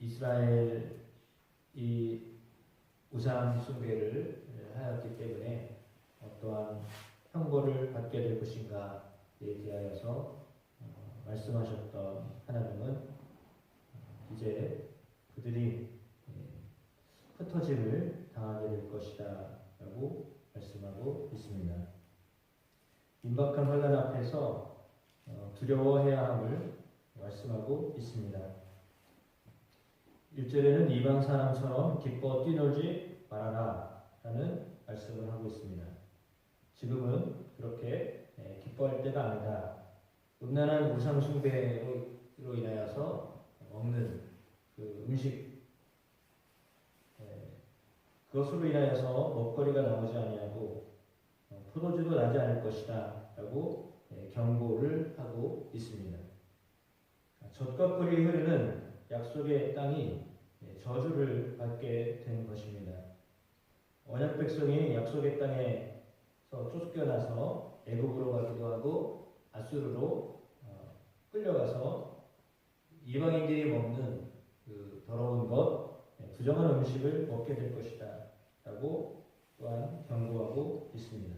이스라엘이 우상 숭배를 하였기 때문에 어떠한 형벌을 받게 될 것인가에 대하여서 말씀하셨던 하나님은 이제 그들이 흩어짐을 당하게 될 것이다 라고 말씀하고 있습니다. 임박한 환난 앞에서 두려워해야 함을 말씀하고 있습니다. 1절에는 이방 사람처럼 기뻐 뛰놀지 말아라 라는 말씀을 하고 있습니다. 지금은 그렇게 기뻐할 때가 아니다. 음란한 우상 숭배로 인하여서 먹는 그 음식, 그것으로 인하여서 먹거리가 나오지 아니하고 포도주도 나지 않을 것이다 라고 경고를 하고 있습니다. 젖과 꿀이 흐르는 약속의 땅이 저주를 받게 된 것입니다. 언약 백성이 약속의 땅에서 쫓겨나서 애굽으로 가기도 하고 아수르로 끌려가서 이방인들이 먹는 그 더러운 것, 부정한 음식을 먹게 될 것이다 라고 또한 경고하고 있습니다.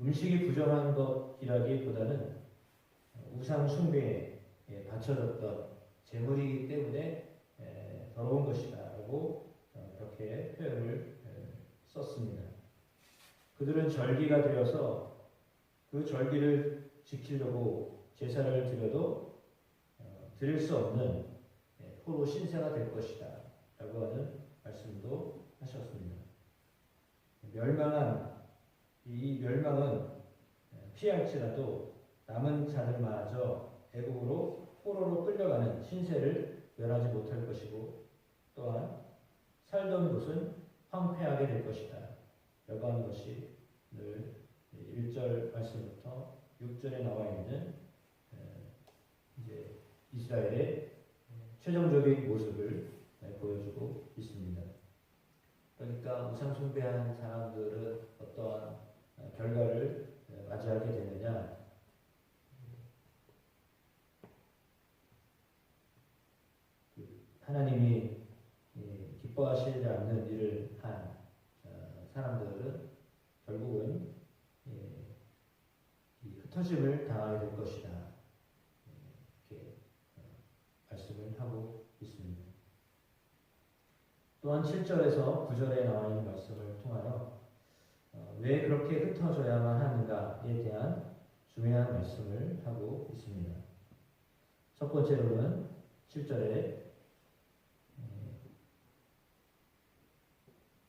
음식이 부정한 것이라기보다는 우상 숭배에 바쳐졌던 제물이기 때문에 더러운 것이다 라고 그렇게 표현을 썼습니다. 그들은 절기가 되어서 그 절기를 지키려고 제사를 드려도 드릴 수 없는 포로 신세가 될 것이다 라고 하는 말씀도 하셨습니다. 이 멸망은 피할지라도 남은 자들마저 애국으로 포로로 끌려가는 신세를 면하지 못할 것이고 또한 살던 곳은 황폐하게 될 것이다 라고 하는 것이 늘 1절 말씀부터 6절에 나와 있는 이제 이스라엘의 최종적인 모습을 보여주고 있습니다. 그러니까 우상 숭배한 사람들은 어떠한 결과를 맞이하게 되느냐? 하나님이 기뻐하시지 않는 일을 한 사람들은 결국은 흩어짐을 당하게 될 것이다. 이렇게 말씀을 하고 있습니다. 또한 7절에서 9절에 나와 있는 말씀을 통하여 왜 그렇게 흩어져야만 하는가에 대한 중요한 말씀을 하고 있습니다. 첫 번째로는 7절에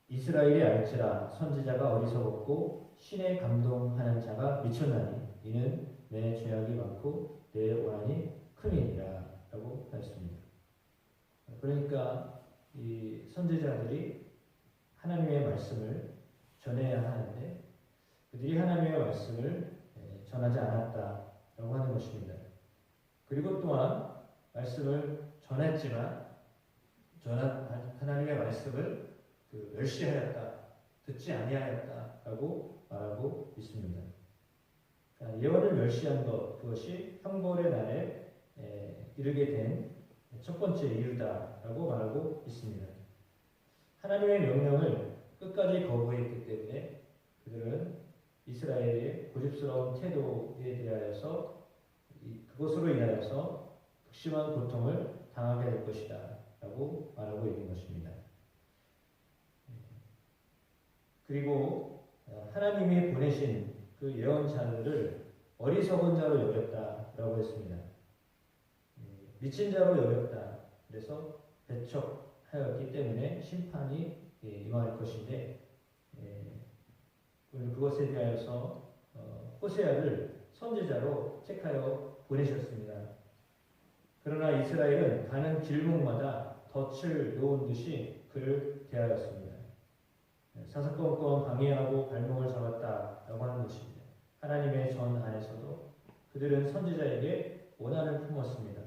이스라엘이 알지라 선지자가 어리석었고 신에 감동하는 자가 미쳤나니 이는 내 죄악이 많고 내 원한이 크니라 라고 하였습니다. 그러니까 이 선지자들이 하나님의 말씀을 전해야 하는데 그들이 하나님의 말씀을 전하지 않았다라고 하는 것입니다. 그리고 또한 말씀을 전했지만 하나님의 말씀을 멸시하였다, 듣지 아니하였다라고 말하고 있습니다. 예언을 멸시한 것, 그것이 형벌의 날에 이르게 된 첫 번째 이유다라고 말하고 있습니다. 하나님의 명령을 끝까지 거부했기 때문에 그들은 이스라엘의 고집스러운 태도에 대하여서 그것으로 인하여서 극심한 고통을 당하게 될 것이다 라고 말하고 있는 것입니다. 그리고 하나님이 보내신 그 예언자들을 어리석은 자로 여겼다라고 했습니다. 미친 자로 여겼다. 그래서 배척하였기 때문에 심판이 임할 것인데 그것에 대하여서 호세아를 선지자로 택하여 보내셨습니다. 그러나 이스라엘은 가는 길목마다 덫을 놓은 듯이 그를 대하였습니다. 사사건건 방해하고 발목을 잡았다라고 하는 것입니다. 하나님의 전 안에서도 그들은 선지자에게 원한을 품었습니다.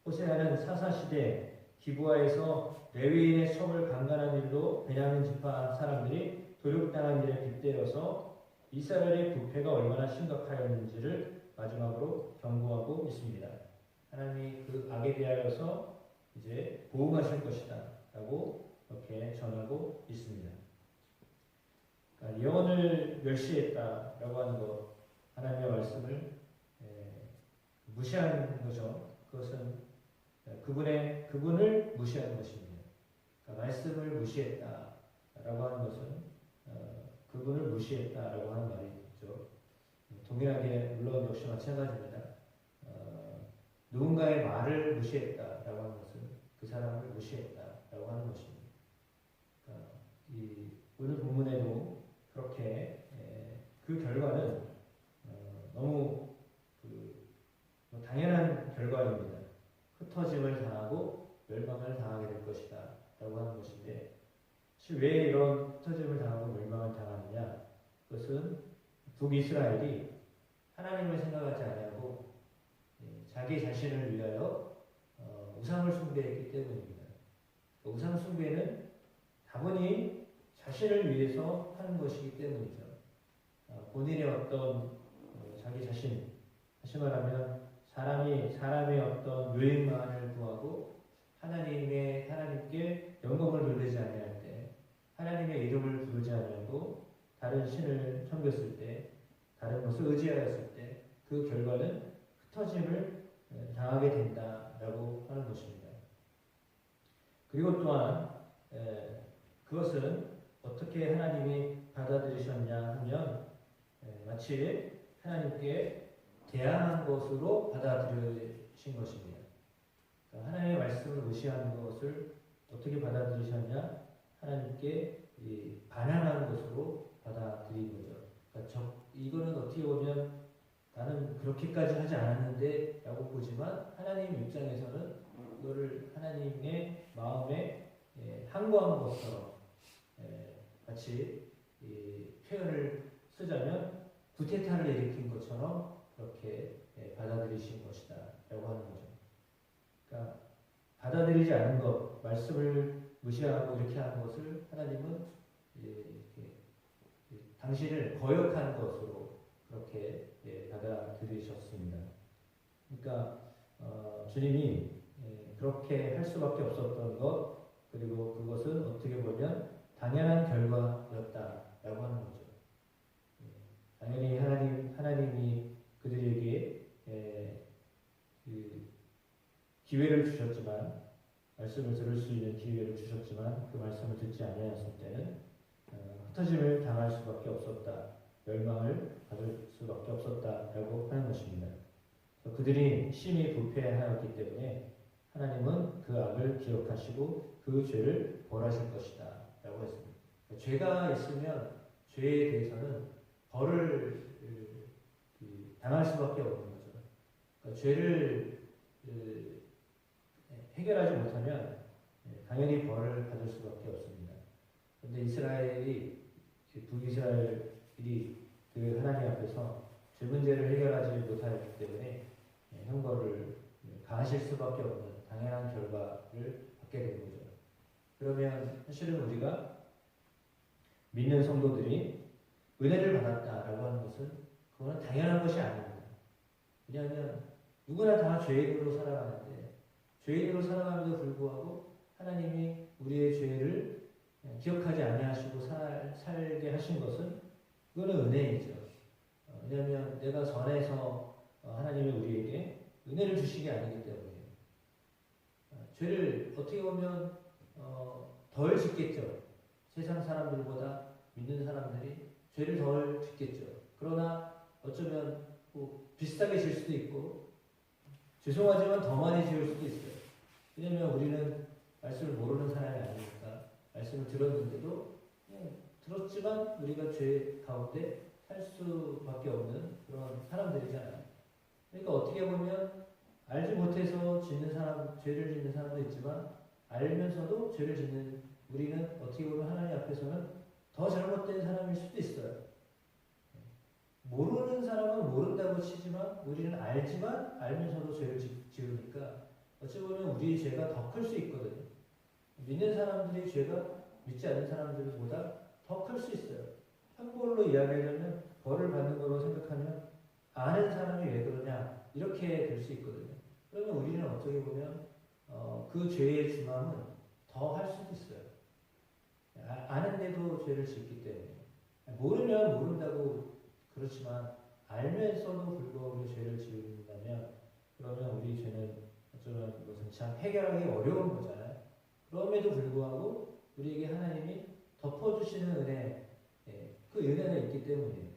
호세아는 사사시대 기브아에서 레위인의 첩을 강간한 일로 베냐민 지파 사람들이 도륙당한 일에 빗대어서 이스라엘의 부패가 얼마나 심각하였는지를 마지막으로 경고하고 있습니다. 하나님이 그 악에 대하여서 이제 보응하실 것이다 라고 이렇게 전하고 있습니다. 그러니까 예언을 멸시했다 라고 하는 것, 하나님의 말씀을 무시하는 거죠. 그것은 그분을 무시하는 것입니다. 그러니까 말씀을 무시했다 라고 하는 것은 그분을 무시했다 라고 하는 말이죠. 동일하게 물론 역시 마찬가지입니다. 누군가의 말을 무시했다 라고 하는 것은 그 사람을 무시했다 라고 하는 것입니다. 그러니까 오늘 본문에도 그렇게 그 결과는 너무 당연한 결과입니다. 흩어짐을 당하고 멸망을 당하게 될 것이다 라고 하는 것인데, 사실 왜 이런 흩어짐을 당하고 멸망을 당하느냐, 그것은 북이스라엘이 하나님을 생각하지 아니하고 자기 자신을 위하여 우상을 숭배했기 때문입니다. 우상 숭배는 다분히 자신을 위해서 하는 것이기 때문이죠. 본인의 어떤 자기 자신, 다시 말하면 사람의 어떤 유익만을 구하고 하나님께 영광을 돌리지 아니할 때, 하나님의 이름을 부르지 아니하고 다른 신을 섬겼을 때, 다른 것을 의지하였을 때 그 결과는 흩어짐을 당하게 된다라고 하는 것입니다. 그리고 또한 그것은 어떻게 하나님이 받아들이셨냐 하면 마치 하나님께 대항한 것으로 받아들이신 것입니다. 그러니까 하나님의 말씀을 무시하는 것을 어떻게 받아들이셨냐? 하나님께 반항하는 것으로 받아들인 거죠. 그러니까 이거는 어떻게 보면 나는 그렇게까지 하지 않았는데 라고 보지만 하나님 입장에서는 이거를 하나님의 마음에 항거한 것처럼 마치 표현을 쓰자면 구테타를 일으킨 것처럼 그렇게 받아들이신 것이다 라고 하는 거죠. 그러니까 받아들이지 않은 것, 말씀을 무시하고 이렇게 하는 것을 하나님은 당신을 거역한 것으로 그렇게 받아들이셨습니다. 그러니까 주님이 그렇게 할 수밖에 없었던 것, 그리고 그것은 어떻게 보면 당연한 결과였다라고 하는 거죠. 당연히 하나님이 그들에게 기회를 주셨지만, 말씀을 들을 수 있는 기회를 주셨지만 그 말씀을 듣지 아니하였을 때는 흩어짐을 당할 수밖에 없었다, 멸망을 받을 수밖에 없었다라고 하는 것입니다. 그들이 심히 부패하였기 때문에 하나님은 그 악을 기억하시고 그 죄를 벌하실 것이다 라고 했습니다. 죄가 있으면 죄에 대해서는 벌을 당할 수밖에 없는 거죠. 그러니까 죄를 해결하지 못하면 당연히 벌을 받을 수밖에 없습니다. 그런데 북이스라엘이 그 하나님 앞에서 죄 문제를 해결하지 못하였기 때문에 형벌을 가하실 수밖에 없는 당연한 결과를 받게 된 거죠. 그러면 사실은 우리가 믿는 성도들이 은혜를 받았다라고 하는 것은 그거는 당연한 것이 아닙니다. 왜냐하면 누구나 다 죄인으로 살아가는데, 죄인으로 살아감에도 불구하고 하나님이 우리의 죄를 기억하지 아니하시고 살게 하신 것은 그거는 은혜이죠. 왜냐하면 내가 전해서 하나님이 우리에게 은혜를 주시기 아니기 때문에 죄를 어떻게 보면 덜 짓겠죠. 세상 사람들보다 믿는 사람들이 죄를 덜 짓겠죠. 그러나 어쩌면 비슷하게 질 수도 있고 죄송하지만 더 많이 지을 수도 있어요. 왜냐하면 우리는 말씀을 모르는 사람이 아니니까 말씀을 들었는데도 들었지만 우리가 죄 가운데 살 수밖에 없는 그런 사람들이잖아요. 그러니까 어떻게 보면 알지 못해서 죄를 짓는 사람도 있지만 알면서도 죄를 짓는 우리는 어떻게 보면 하나님 앞에서는 더 잘못된 사람일 수도 있어요. 모르는 사람은 모른다고 치지만 우리는 알지만 알면서도 죄를 지으니까 어찌 보면 우리의 죄가 더 클 수 있거든요. 믿는 사람들의 죄가 믿지 않는 사람들보다 더 클 수 있어요. 형벌로 이야기하자면 벌을 받는 거로 생각하면 아는 사람이 왜 그러냐 이렇게 될 수 있거든요. 그러면 우리는 어떻게 보면 그 죄의 중함은 더 할 수도 있어요. 아는데도 죄를 짓기 때문에. 모르면 모른다고 그렇지만 알면서도 불구하고 죄를 지은다면 그러면 우리 죄는 어쩌면 그것은 참 해결하기 어려운 거잖아요. 그럼에도 불구하고 우리에게 하나님이 덮어주시는 은혜, 그 은혜가 있기 때문이에요.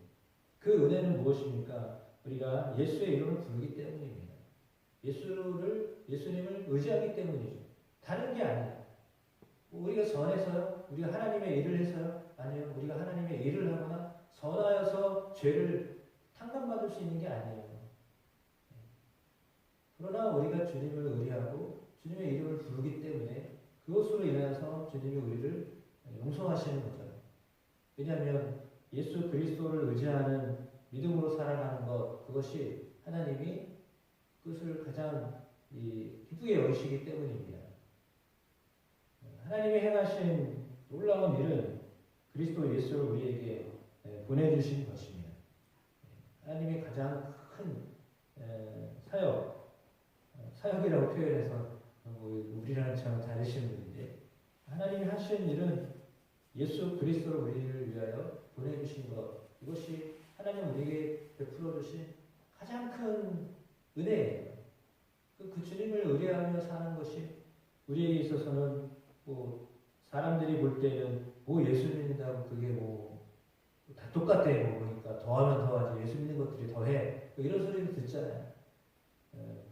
그 은혜는 무엇입니까? 우리가 예수의 이름을 부르기 때문입니다. 예수님을 의지하기 때문이죠. 다른 게 아니에요. 우리가 선해서요? 우리가 하나님의 일을 해서요? 아니요. 우리가 하나님의 일을 하거나 선하여서 죄를 탕감받을 수 있는 게 아니에요. 그러나 우리가 주님을 의뢰하고 주님의 이름을 부르기 때문에 그것으로 인해서 주님이 우리를 용서하시는 거죠. 왜냐하면 예수 그리스도를 의지하는 믿음으로 살아가는 것, 그것이 하나님이 그것을 가장 기쁘게 여기시기 때문입니다. 하나님이 행하신 놀라운 일은 그리스도 예수를 우리에게 보내주신 것입니다. 하나님이 가장 큰 사역이라고 표현해서 우리랑 참 다르신 분인데, 하나님이 하신 일은 예수 그리스도를 우리를 위하여 보내주신 것, 이것이 하나님 우리에게 베풀어 주신 가장 큰 은혜예요. 그 주님을 의뢰하며 사는 것이 우리에게 있어서는 사람들이 볼 때는 예수 믿는다고 그게 다 똑같대. 그러니까 더하면 더하지. 예수 믿는 것들이 더해. 이런 소리를 듣잖아요.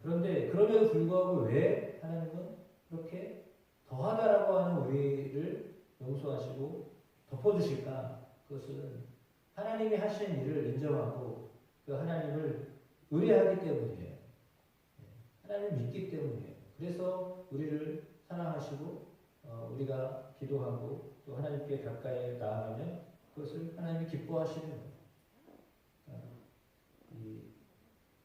그런데 그럼에도 불구하고 왜 하나님은 그렇게 더하다라고 하는 우리를 용서하시고 덮어주실까? 그것은 하나님이 하신 일을 인정하고 그 하나님을 의뢰하기 때문이에요. 하나님을 믿기 때문이에요. 그래서 우리를 사랑하시고 우리가 기도하고 또 하나님께 가까이 나아가면 그것을 하나님이 기뻐하시는 거예요.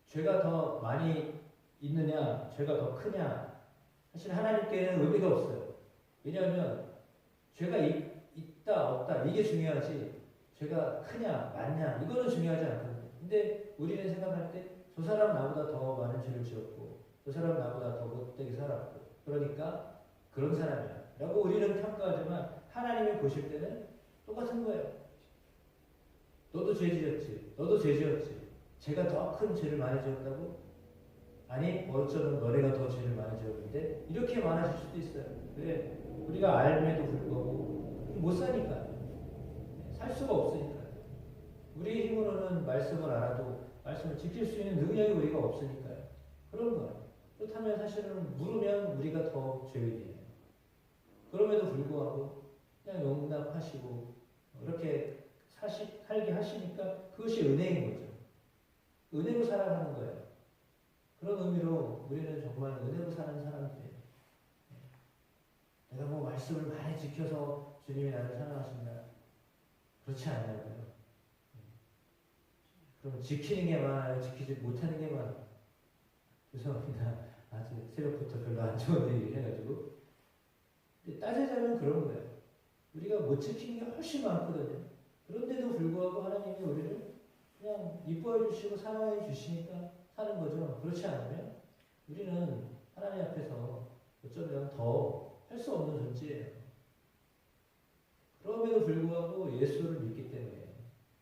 죄가 더 많이 있느냐, 죄가 더 크냐, 사실 하나님께는 의미가 없어요. 왜냐하면 죄가 있다 없다 이게 중요하지, 죄가 크냐 많냐 이거는 중요하지 않거든요. 근데 우리는 생각할 때 저 사람 나보다 더 많은 죄를 지었고 저 사람 나보다 더 못되게 살았고 그러니까 그런 사람이야 라고 우리는 평가하지만 하나님이 보실 때는 똑같은 거예요. 너도 죄 지었지, 너도 죄 지었지. 제가 더 큰 죄를 많이 지었다고? 아니, 어쩌면 너네가 더 죄를 많이 지었는데 이렇게 말하실 수도 있어요. 왜? 우리가 알면도 불구하고 못 사니까, 살 수가 없으니까. 우리 힘으로는 말씀을 알아도 말씀을 지킬 수 있는 능력이 우리가 없으니까요. 그런 거예요. 그렇다면 사실은 물으면 우리가 더 죄인이에요. 그럼에도 불구하고 그냥 용납하시고 이렇게 살게 하시니까 그것이 은혜인 거죠. 은혜로 살아가는 거예요. 그런 의미로 우리는 정말 은혜로 사는 사람들이에요. 내가 말씀을 많이 지켜서 주님이 나를 사랑하신다. 그렇지 않냐고요. 그럼 지키는 게 많아요? 지키지 못하는 게 많아요? 죄송합니다. 아직 새벽부터 별로 안 좋은 얘기를 해가지고. 근데 따지자면 그런 거예요. 우리가 못 지키는 게 훨씬 많거든요. 그런데도 불구하고 하나님이 우리를 그냥 이뻐해 주시고 사랑해 주시니까 사는 거죠. 그렇지 않으면 우리는 하나님 앞에서 어쩌면 더 할 수 없는 존재예요. 그럼에도 불구하고 예수를 믿기 때문에,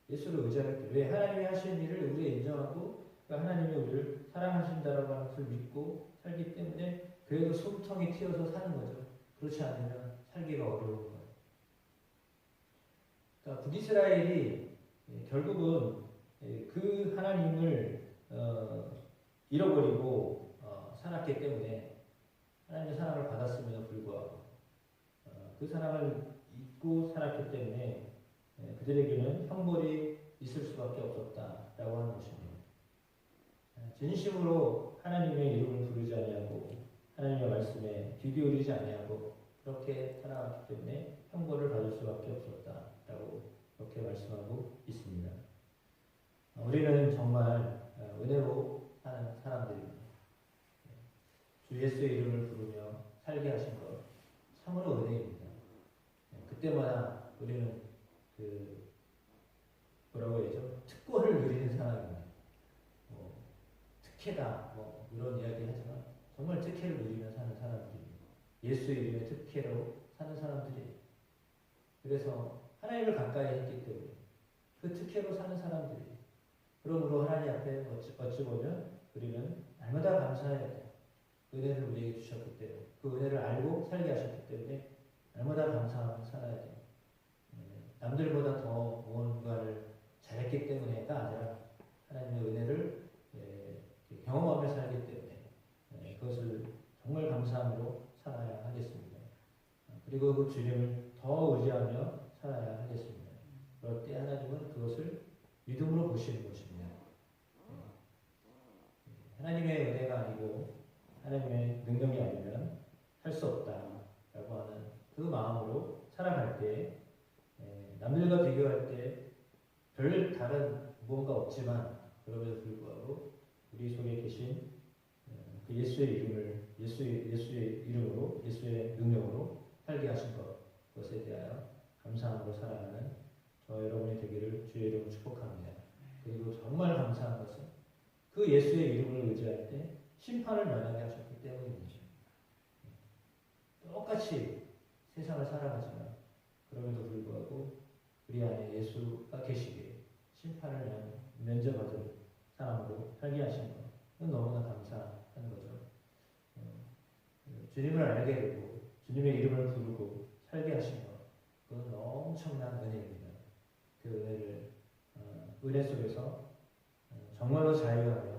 예수를 의지하기 때문에, 왜? 하나님이 하신 일을 우리가 인정하고 하나님이 우리를 사랑하신다라고 하는 것을 믿고 살기 때문에 그래도 숨통이 튀어서 사는 거죠. 그렇지 않으면 살기가 어려운 거예요. 그러니까 북이스라엘이 결국은 그 하나님을 잃어버리고 살았기 때문에, 하나님의 사랑을 받았음에도 불구하고 그 사랑을 잊고 살았기 때문에 그들에게는 형벌이 있을 수밖에 없었다라고 하는 것입니다. 진심으로 하나님의 이름을 부르지 아니하고 하나님의 말씀에 귀 기울이지 아니하고 그렇게 살아왔기 때문에 형벌을 받을 수밖에 없었다라고 그렇게 말씀하고 있습니다. 우리는 정말 은혜로 사는 사람들입니다. 주 예수의 이름을 부르며 살게 하신 것 참으로 은혜입니다. 그때마다 우리는 뭐라고 해야죠? 특권을 누리는 사람입니다. 특혜다 이런 이야기 하지만 특혜를 누리며 사는 사람들이에요. 예수의 이름의 특혜로 사는 사람들이에요. 그래서 하나님을 가까이 했기 때문에 그 특혜로 사는 사람들이에요. 그러므로 하나님 앞에 어찌 보면 우리는 날마다 감사해야 돼요. 그 은혜를 우리에게 주셨기 때문에, 그 은혜를 알고 살게 하셨기 때문에 날마다 감사하며 살아야 돼요. 남들보다 더 무언가를 잘했기 때문에가 아니라 하나님의 은혜를 경험하며 살기 때문에 그것을 정말 감사함으로 살아야 하겠습니다. 그리고 그 주님을 더 의지하며 살아야 하겠습니다. 그럴 때 하나님은 그것을 믿음으로 보시는 것입니다. 하나님의 은혜가 아니고 하나님의 능력이 아니면 할 수 없다라고 하는 그 마음으로 살아갈 때 남들과 비교할 때 별 다른 무언가 없지만 그럼에도 불구하고 우리 속에 계신 그 예수의 이름으로 예수의 능력으로 살게 하신 그것에 대하여 감사함으로 살아가는 저 여러분이 되기를 주의 이름으로 축복합니다. 그리고 정말 감사한 것은 그 예수의 이름을 의지할 때 심판을 면하게 하셨기 때문입니다. 똑같이 세상을 살아가지만 그럼에도 불구하고 우리 안에 예수가 계시기에 심판을 면제받은 사람으로 살게 하신 것 너무나 감사한 거죠. 주님을 알게 되고 주님의 이름을 부르고 살게 하신 것 그건 엄청난 은혜입니다. 그 은혜를 은혜 속에서 정말로 자유하며